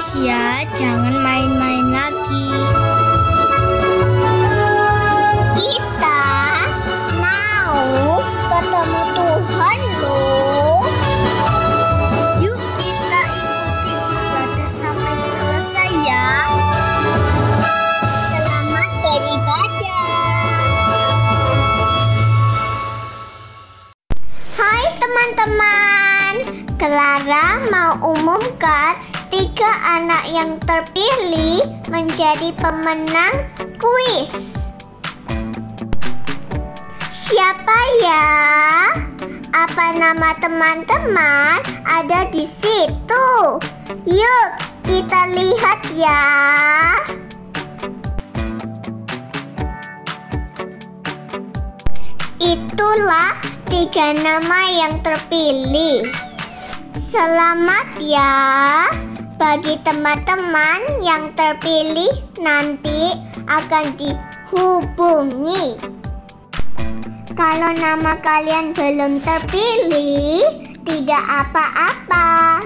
Awas ya, jangan main-main lagi. Kita mau ketemu Tuhan loh. Yuk kita ikuti ibadah sampai selesai ya. Selamat beribadah. Hai teman-teman, Clara mau umumkan 3 anak yang terpilih menjadi pemenang kuis. Siapa ya? Apa nama teman-teman ada di situ? Yuk kita lihat ya. Itulah 3 nama yang terpilih. Selamat ya bagi teman-teman yang terpilih, nanti akan dihubungi. Kalau nama kalian belum terpilih, tidak apa-apa.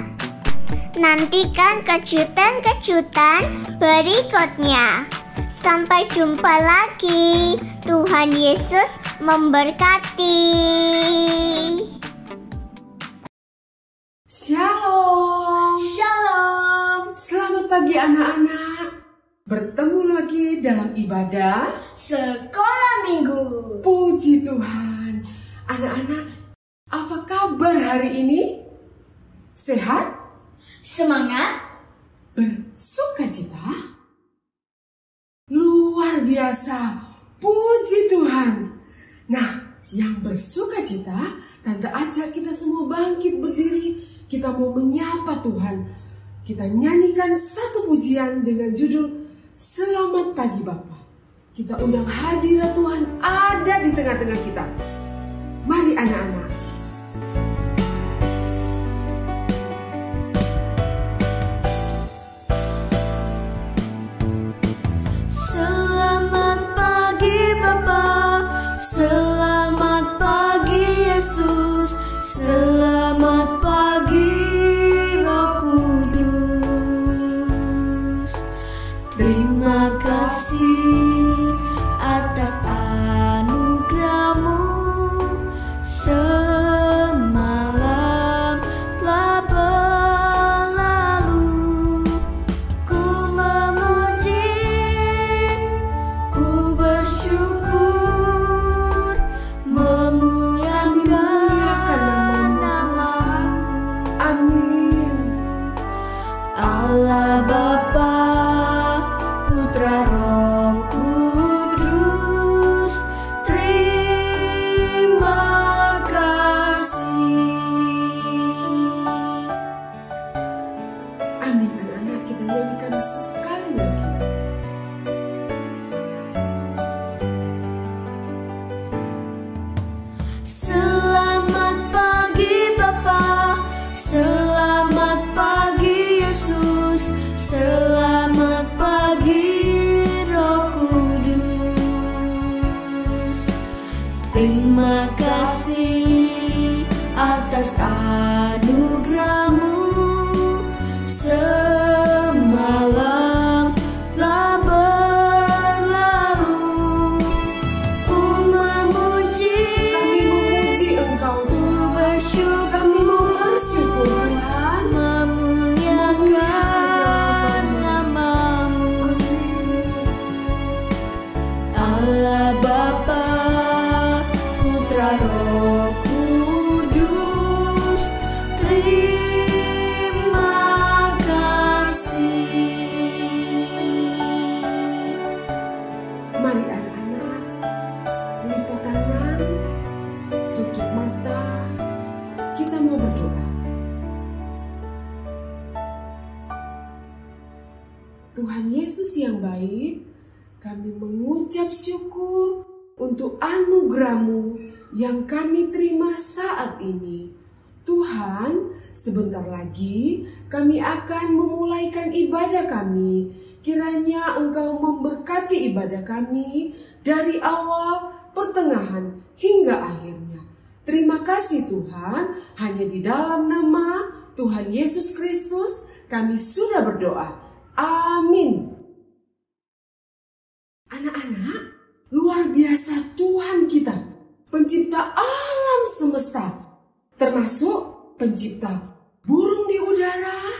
Nantikan kejutan-kejutan berikutnya. Sampai jumpa lagi. Tuhan Yesus memberkati. Shalom. Shalom. Selamat pagi anak-anak. Bertemu lagi dalam ibadah Sekolah Minggu. Puji Tuhan. Anak-anak, apa kabar hari ini? Sehat? Semangat. Bersukacita? Luar biasa. Puji Tuhan. Nah, yang bersukacita, Tante ajak kita semua bangkit berdiri. Kita mau menyapa Tuhan. Kita nyanyikan satu pujian dengan judul Selamat Pagi Bapa. Kita undang hadirat Tuhan ada di tengah-tengah kita. Mari anak-anak. Selamat pagi Bapa. Selamat pagi Yesus. Selamat pagi Roh Kudus. Terima kasih atas anugerah-Mu. Semalam telah berlalu. Ku memuji, ku bersyukur, memuliakan nama-Mu. Amin. Allah Bapa, Putra Roh Kudus, terima kasih. Amin anak-anak, kita nyanyikan sekali lagi. Selamat pagi Bapa. Selamat pagi Yesus. Selamat pagi Roh Kudus. Terima kasih atas anugerah-Mu. Semalam telah berlalu. Ku memuji, Kami memuji Engkau ku Tuhan. Kami mau bersyukur bersyukur, Tuhan. memuliakan nama-Mu. Allah Bapa, Putra Roh Kudus, terima kasih. Mari anak-anak, lipat tangan, tutup mata, kita mau berdoa. Tuhan Yesus yang baik, kami mengucap syukur untuk anugerah-Mu yang kami terima saat ini. Tuhan, sebentar lagi kami akan memulaikan ibadah kami. Kiranya Engkau memberkati ibadah kami dari awal, pertengahan, hingga akhirnya. Terima kasih Tuhan, hanya di dalam nama Tuhan Yesus Kristus kami sudah berdoa. Amin. Anak-anak, luar biasa Tuhan kita, pencipta alam semesta, termasuk pencipta burung di udara,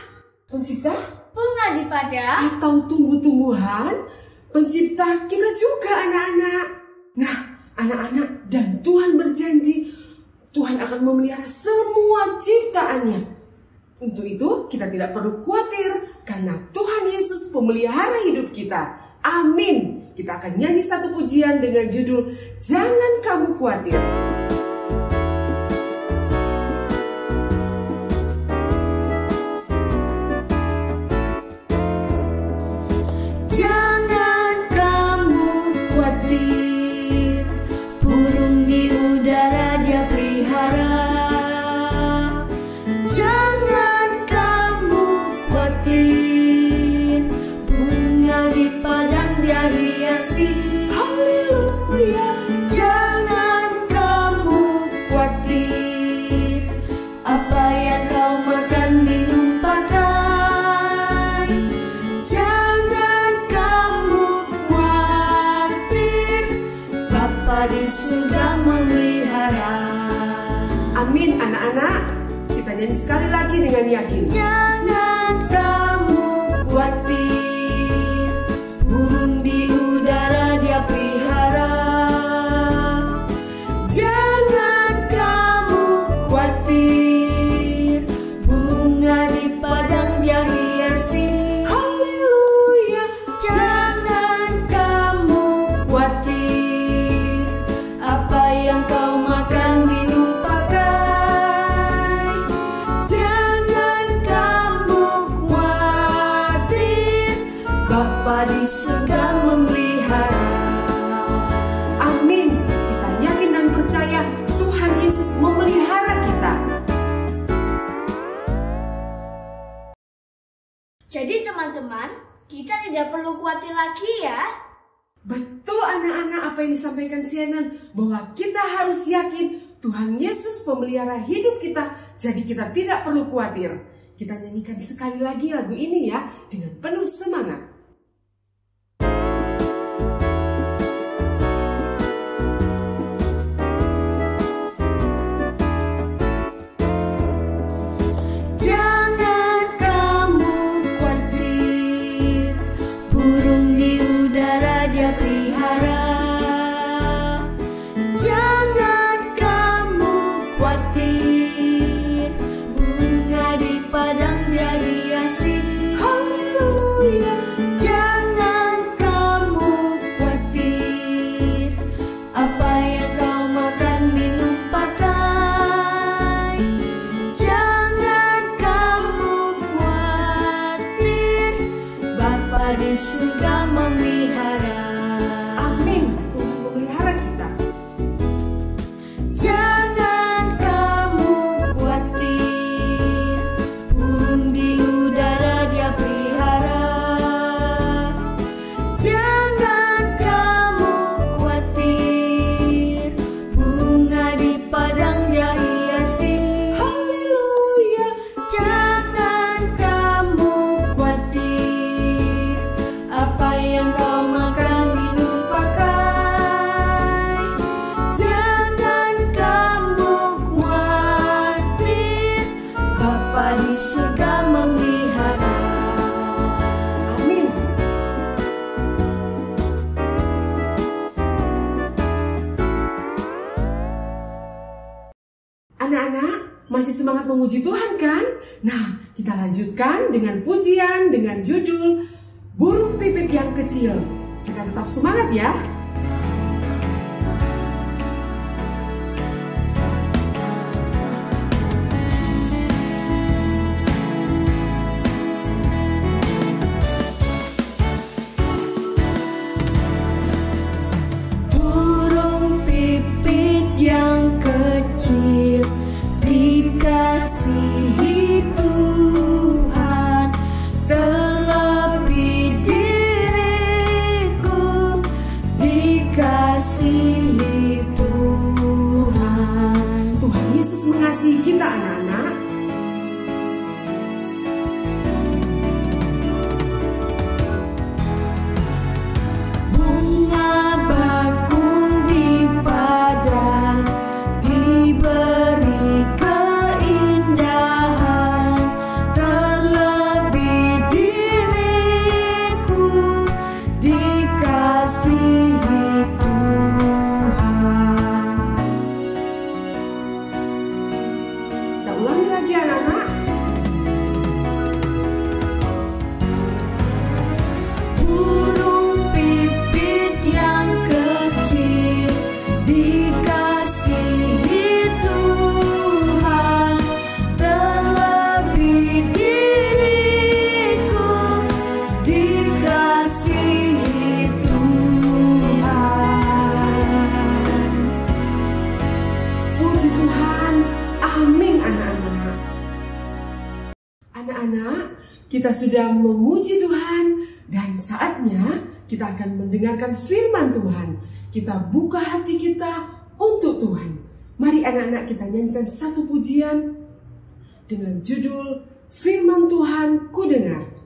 pencipta bunga di padang, atau tumbuh-tumbuhan, pencipta kita juga anak-anak. Nah, anak-anak, dan Tuhan berjanji Tuhan akan memelihara semua ciptaannya. Untuk itu kita tidak perlu khawatir karena Tuhan Yesus pemelihara hidup kita. Amin. Kita akan nyanyi satu pujian dengan judul Jangan Kamu Khawatir. Jangan kamu khawatir, burung di udara Dia pelihara. Jangan kamu khawatir, bunga di padang Dia hiasi. Haleluya. Jangan kamu khawatir, apa yang kau makan minum pakai. Jangan kamu khawatir, Bapa di surga memelihara. Amin anak-anak. Kita nyanyi sekali lagi dengan yakin. Jangan kamu khawatir, burung di udara Dia pelihara. Jangan kamu khawatir, bunga di padang Dia hiasi. Haleluya. Jangan kamu khawatir, apa yang kau makan minum pakai. Jangan kamu khawatir, Bapa di surga memelihara. Amin. Kita yakin dan percaya Tuhan Yesus memelihara kita. Jadi teman-teman, kita tidak perlu khawatir lagi ya. Betul anak-anak apa yang disampaikan Sianan, bahwa kita harus yakin Tuhan Yesus pemelihara hidup kita, jadi kita tidak perlu khawatir. Kita nyanyikan sekali lagi lagu ini ya, dengan penuh semangat. Jangan kamu khawatir, burung di udara Dia pelihara. Jangan kamu khawatir, bunga di padang Dia hiasi. Haleluya. Jangan kamu khawatir, apa yang kau makan minum pakai. Jangan kamu khawatir, Bapa di surga memelihara. Amin. Tuhan memelihara kita. Jangan kamu khawatir, burung di udara Dia pelihara. Jangan kamu khawatir, bunga di padang Dia hiasi. Haleluya. Jangan kamu khawatir, apa yang kau makan minum pakai. Jangan kamu khawatir, Bapa di surga memelihara. Amin. Anak-anak, masih semangat memuji Tuhan kan? Nah, kita lanjutkan dengan pujian dengan judul Burung Pipit yang Kecil. Kita tetap semangat ya. Burung pipit yang kecil dikasihi Tuhan, terlebih diriku kita sudah memuji Tuhan dan saatnya kita akan mendengarkan firman Tuhan. Kita buka hati kita untuk Tuhan. Mari anak-anak kita nyanyikan satu pujian dengan judul Firman Tuhan Ku Dengar.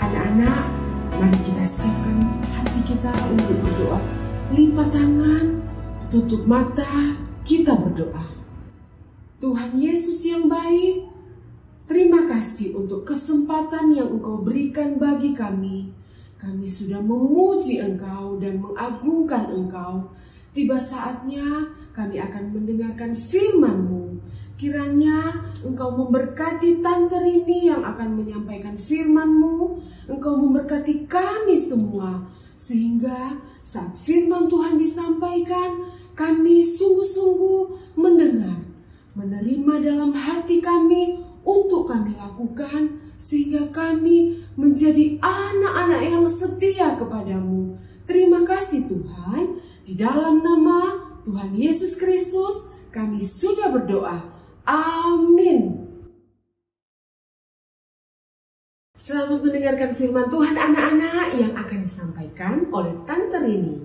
Anak-anak, mari kita siapkan hati kita untuk berdoa. Lipat tangan, tutup mata, kita berdoa. Tuhan Yesus yang baik, terima kasih untuk kesempatan yang Engkau berikan bagi kami. Kami sudah memuji Engkau dan mengagungkan Engkau. Tiba saatnya kami akan mendengarkan firman-Mu. Kiranya Engkau memberkati Tante Rini yang akan menyampaikan firman-Mu. Engkau memberkati kami semua. Sehingga saat firman Tuhan disampaikan, kami sungguh-sungguh mendengar. Menerima dalam hati kami untuk kami lakukan. Sehingga kami menjadi anak-anak yang setia kepadamu. Terima kasih Tuhan. Di dalam nama Tuhan Yesus Kristus kami sudah berdoa. Amin. Selamat mendengarkan firman Tuhan anak-anak yang akan disampaikan oleh Tante Rini.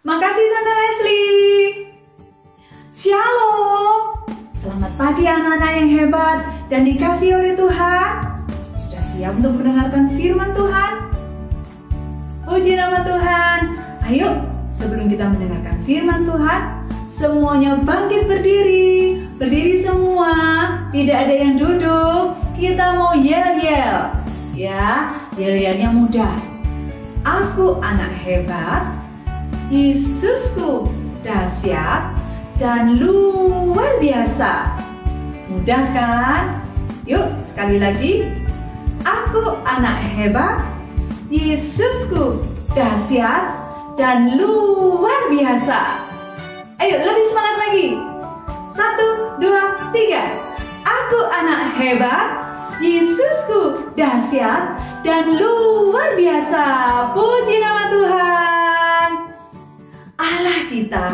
Makasih Tante Leslie. Shalom. Selamat pagi anak-anak yang hebat dan dikasihi oleh Tuhan. Sudah siap untuk mendengarkan firman Tuhan? Puji nama Tuhan. Ayo, sebelum kita mendengarkan firman Tuhan, semuanya bangkit berdiri. Berdiri semua, tidak ada yang duduk. Kita mau yel-yel. Ya, yel-yelnya mudah. Aku anak hebat, Yesusku dahsyat dan luar biasa. Mudah kan? Yuk sekali lagi. Aku anak hebat, Yesusku dahsyat dan luar biasa. Ayo lebih semangat lagi. 1, 2, 3. Aku anak hebat, Yesusku dahsyat dan luar biasa. Puji nama Tuhan. Allah kita,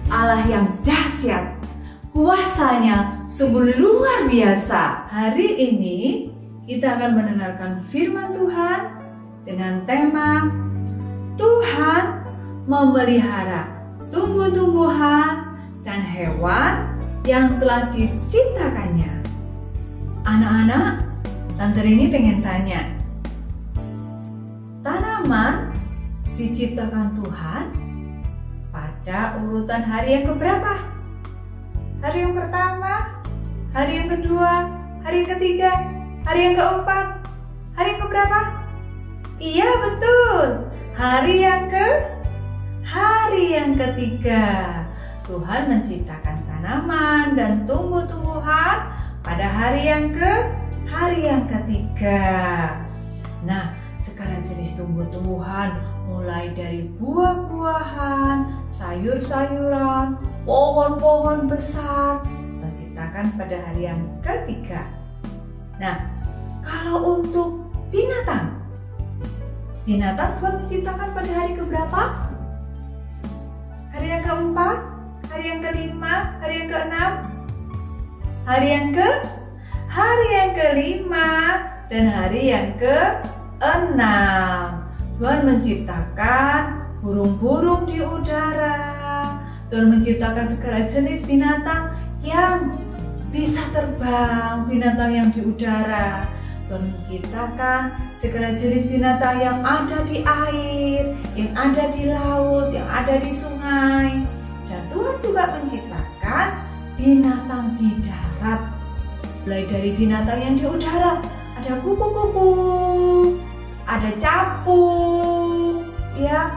Allah yang dahsyat, kuasanya sungguh luar biasa. Hari ini kita akan mendengarkan firman Tuhan dengan tema Tuhan memelihara tumbuh-tumbuhan dan hewan yang telah diciptakannya. Anak-anak, Tante Rini pengen tanya, tanaman diciptakan Tuhan pada urutan hari yang keberapa? Hari yang pertama, hari yang kedua, hari yang ketiga, hari yang keempat, hari yang keberapa? Iya betul, hari yang ketiga. Tuhan menciptakan tanaman dan tumbuh-tumbuhan pada hari yang ketiga. Nah, segala jenis tumbuh-tumbuhan mulai dari buah-buahan, sayur-sayuran, pohon-pohon besar, menciptakan pada hari yang ketiga. Nah, kalau untuk binatang Tuhan menciptakan pada hari keberapa? Hari yang keempat, hari yang kelima, hari yang keenam, hari yang kelima, dan hari yang keenam. Tuhan menciptakan burung-burung di udara. Tuhan menciptakan segala jenis binatang yang bisa terbang, binatang yang di udara. Tuhan menciptakan segala jenis binatang yang ada di air, yang ada di laut, yang ada di sungai. Dan Tuhan juga menciptakan binatang di darat. Mulai dari binatang yang di udara, ada kupu-kupu, ada capung, ya.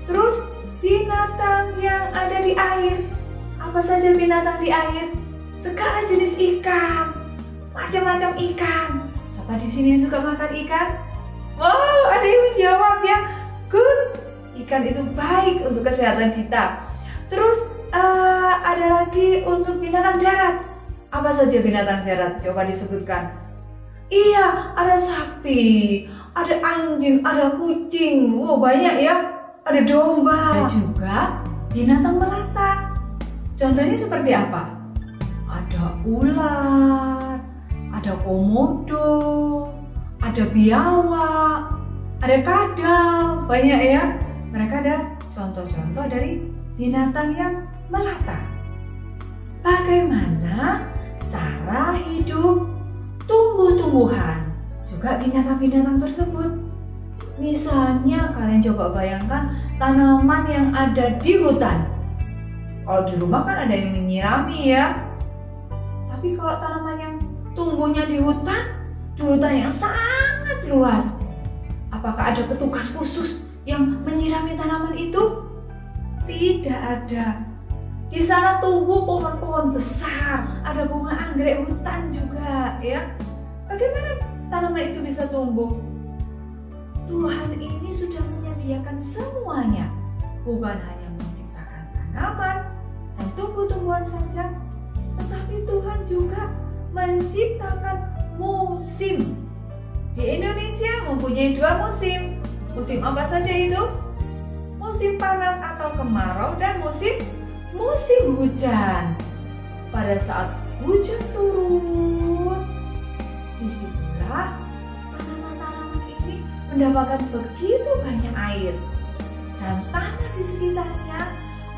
Terus binatang yang ada di air. Apa saja binatang di air? Segala jenis ikan, macam-macam ikan. Siapa di sini yang suka makan ikan? Wow, ada yang menjawab ya. Good. Ikan itu baik untuk kesehatan kita. Terus ada lagi untuk binatang darat. Apa saja binatang darat? Coba disebutkan. Iya, ada sapi, ada anjing, ada kucing. Wow, banyak ya. Ada domba. Ada juga binatang melata. Contohnya seperti apa? Ada ular, ada komodo, ada biawak, ada kadal. Banyak ya. Mereka adalah contoh-contoh dari binatang yang melata. Bagaimana cara hidup tumbuh-tumbuhan juga binatang-binatang tersebut? Misalnya kalian coba bayangkan tanaman yang ada di hutan. Kalau di rumah kan ada yang menyirami ya. Tapi kalau tanaman yang tumbuhnya di hutan yang sangat luas, apakah ada petugas khusus yang menyirami tanaman itu? Tidak ada. Di sana tumbuh pohon-pohon besar, ada bunga anggrek hutan juga ya. Bagaimana tanaman itu bisa tumbuh? Tuhan ini sudah menyediakan semuanya, bukan hanya menciptakan tanaman dan tumbuh-tumbuhan saja, tetapi Tuhan juga menciptakan musim. Di Indonesia mempunyai 2 musim. Musim apa saja itu? Musim panas atau kemarau dan musim hujan. Pada saat hujan turun, disitulah tanaman-tanaman ini mendapatkan begitu banyak air, dan tanah di sekitarnya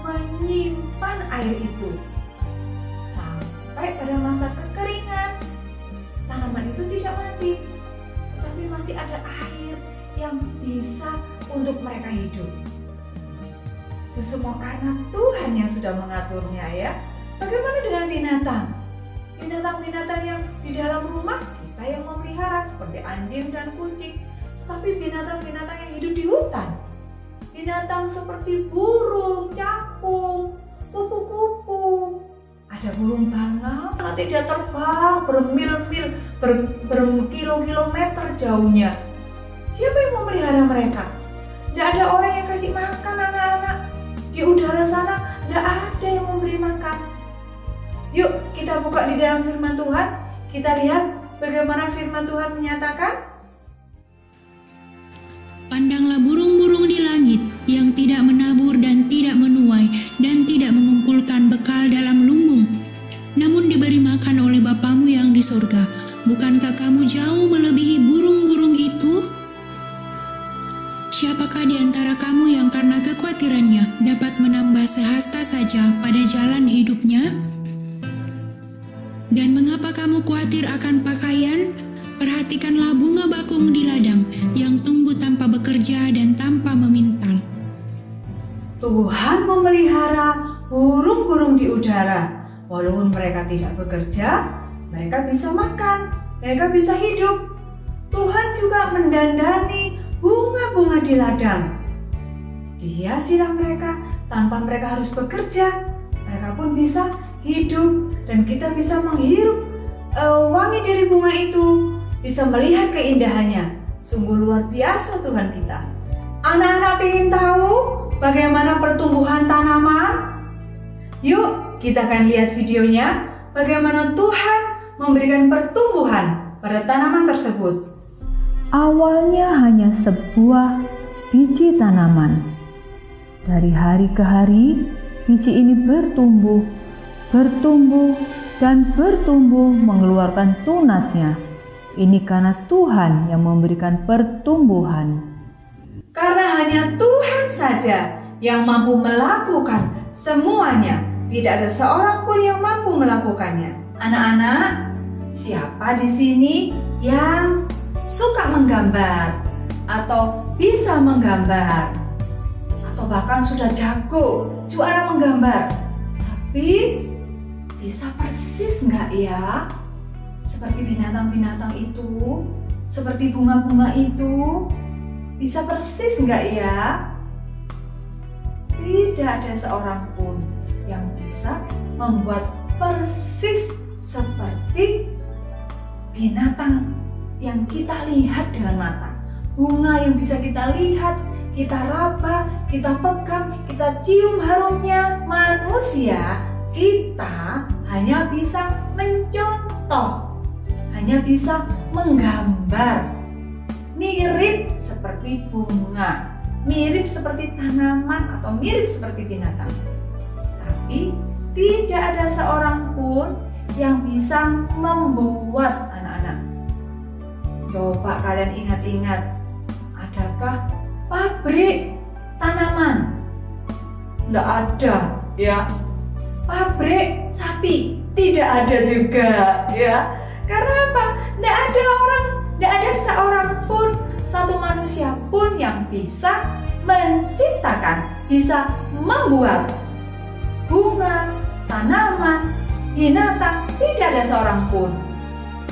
menyimpan air itu sampai pada masa kekeringan. Tanaman itu tidak mati, tetapi masih ada air yang bisa untuk mereka hidup. Itu semua karena Tuhan yang sudah mengaturnya ya. Bagaimana dengan binatang? Binatang-binatang yang di dalam rumah kita yang memelihara seperti anjing dan kucing. Tetapi binatang-binatang yang hidup di hutan, binatang seperti burung, capung, kupu-kupu, ada burung bangau, nanti dia terbang bermil-mil, berkilo-kilometer jauhnya. Siapa yang memelihara mereka? Tidak ada orang yang kasih makan anak-anak. Di udara sana tidak ada yang memberi makan. Yuk kita buka di dalam firman Tuhan. Kita lihat bagaimana firman Tuhan menyatakan. Pandanglah burung-burung di langit yang tidak menabur dan tidak menuai dan tidak mengumpulkan bekal dalam lumbung, namun diberi makan oleh Bapamu yang di sorga. Bukankah kamu jauh melebihi burung-burung itu? Siapakah di antara kamu yang karena kekhawatirannya dapat menambah sehasta saja pada jalan hidupnya? Dan mengapa kamu khawatir akan pakaian? Perhatikanlah bunga bakung di ladang yang tumbuh tanpa bekerja dan tanpa memintal. Tuhan memelihara burung-burung di udara. Walaupun mereka tidak bekerja, mereka bisa makan, mereka bisa hidup. Tuhan juga mendandani bunga-bunga di ladang. Dihiasilah mereka tanpa mereka harus bekerja. Mereka pun bisa hidup dan kita bisa menghirup wangi dari bunga itu, bisa melihat keindahannya. Sungguh luar biasa Tuhan kita. Anak-anak ingin tahu bagaimana pertumbuhan tanaman? Yuk, kita akan lihat videonya bagaimana Tuhan memberikan pertumbuhan pada tanaman tersebut. Awalnya hanya sebuah biji tanaman. Dari hari ke hari, biji ini bertumbuh, dan bertumbuh mengeluarkan tunasnya. Ini karena Tuhan yang memberikan pertumbuhan. Karena hanya Tuhan saja yang mampu melakukan semuanya. Tidak ada seorang pun yang mampu melakukannya. Anak-anak, siapa di sini yang suka menggambar atau bisa menggambar? Atau bahkan sudah jago, juara menggambar. Tapi bisa persis nggak ya? Seperti binatang-binatang itu, seperti bunga-bunga itu, bisa persis nggak ya? Tidak ada seorang pun yang bisa membuat persis seperti binatang yang kita lihat dengan mata. Bunga yang bisa kita lihat, kita raba, kita pegang, kita cium harumnya. Manusia, kita hanya bisa mencontoh, hanya bisa menggambar. Mirip seperti bunga, mirip seperti tanaman, atau mirip seperti binatang. Tapi tidak ada seorang pun yang bisa membuat anak-anak. Coba kalian ingat-ingat, adakah pabrik tanaman? Tidak ada ya. Pabrik sapi tidak ada juga ya. Karena apa? Tidak ada seorang pun, satu manusia pun yang bisa menciptakan, bisa membuat bunga, tanaman, binatang. Tidak ada seorang pun.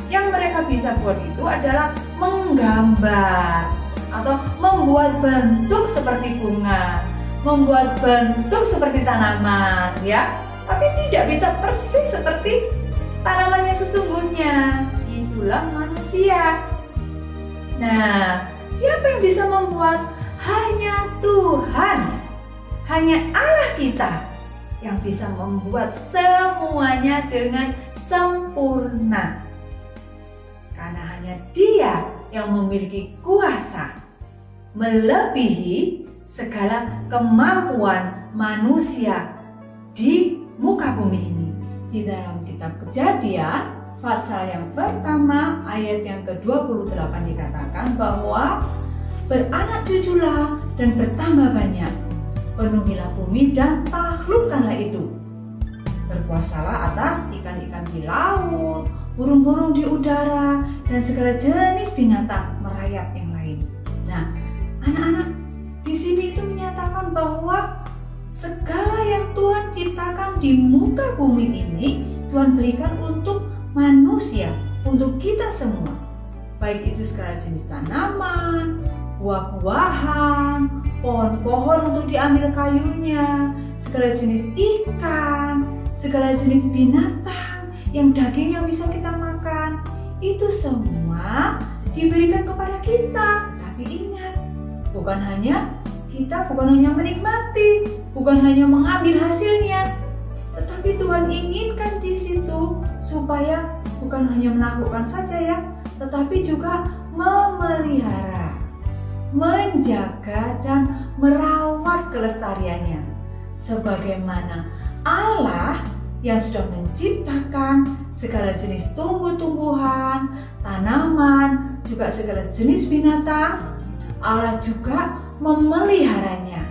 Yang mereka bisa buat itu adalah menggambar atau membuat bentuk seperti bunga, membuat bentuk seperti tanaman ya. Tapi tidak bisa persis seperti tanamannya sesungguhnya. Itulah manusia. Nah, siapa yang bisa membuat? Hanya Tuhan, hanya Allah kita yang bisa membuat semuanya dengan sempurna. Karena hanya Dia yang memiliki kuasa melebihi segala kemampuan manusia di muka bumi ini. Di dalam kitab Kejadian pasal yang pertama ayat yang ke-28 dikatakan bahwa beranak cuculah dan bertambah banyak, penuhilah bumi dan taklukkanlah itu. Berkuasalah atas ikan-ikan di laut, burung-burung di udara, dan segala jenis binatang merayap yang lain. Nah, anak-anak, di sini itu menyatakan bahwa segala yang Tuhan ciptakan di muka bumi ini, Tuhan berikan untuk manusia, untuk kita semua. Baik itu segala jenis tanaman, buah-buahan, pohon-pohon untuk diambil kayunya, segala jenis ikan, segala jenis binatang yang dagingnya bisa kita makan. Itu semua diberikan kepada kita. Tapi ingat, bukan hanya menikmati, bukan hanya mengambil hasilnya, tetapi Tuhan inginkan di situ supaya bukan hanya menaklukkan saja ya, tetapi juga memelihara, menjaga dan merawat kelestariannya. Sebagaimana Allah yang sudah menciptakan segala jenis tumbuh-tumbuhan, tanaman, juga segala jenis binatang, Allah juga memeliharanya.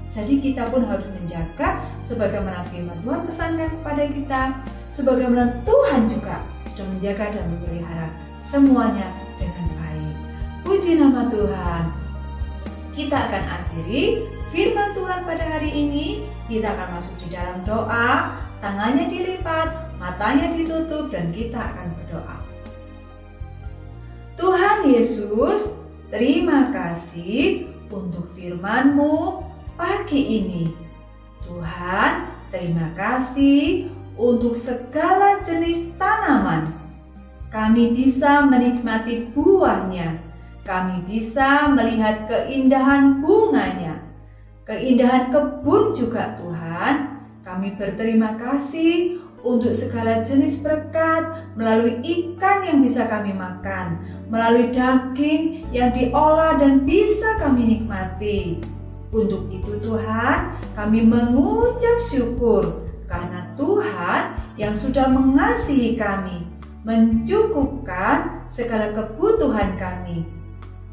Jadi kita pun harus menjaga sebagaimana firman Tuhan pesankan kepada kita, sebagaimana Tuhan juga sudah menjaga dan memelihara semuanya dengan baik. Puji nama Tuhan. Kita akan akhiri firman Tuhan pada hari ini. Kita akan masuk di dalam doa, tangannya dilipat, matanya ditutup, dan kita akan berdoa. Tuhan Yesus, terima kasih untuk firman-Mu pagi ini. Tuhan, terima kasih untuk segala jenis tanaman. Kami bisa menikmati buahnya. kami bisa melihat keindahan bunganya, keindahan kebun juga Tuhan. Kami berterima kasih untuk segala jenis berkat melalui ikan yang bisa kami makan, melalui daging yang diolah dan bisa kami nikmati. Untuk itu Tuhan, kami mengucap syukur karena Tuhan yang sudah mengasihi kami, mencukupkan segala kebutuhan kami.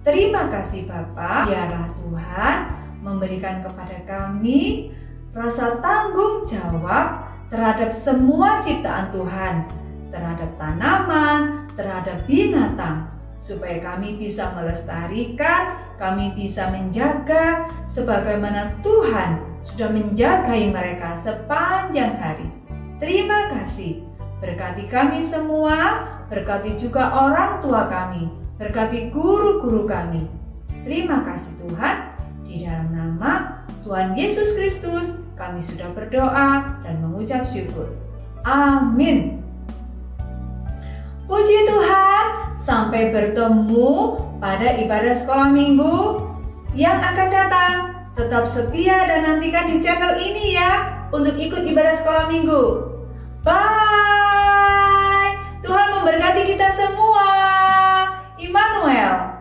Terima kasih Bapa, biarlah Tuhan memberikan kepada kami rasa tanggung jawab terhadap semua ciptaan Tuhan, terhadap tanaman, terhadap binatang, supaya kami bisa melestarikan, kami bisa menjaga sebagaimana Tuhan sudah menjagai mereka sepanjang hari. Terima kasih, berkati kami semua, berkati juga orang tua kami, berkati guru-guru kami. Terima kasih Tuhan, di dalam nama Tuhan Yesus Kristus kami sudah berdoa dan mengucap syukur. Amin. Puji Tuhan, sampai bertemu pada ibadah sekolah minggu yang akan datang. Tetap setia dan nantikan di channel ini ya untuk ikut ibadah sekolah minggu. Bye. Tuhan memberkati kita semua. Immanuel.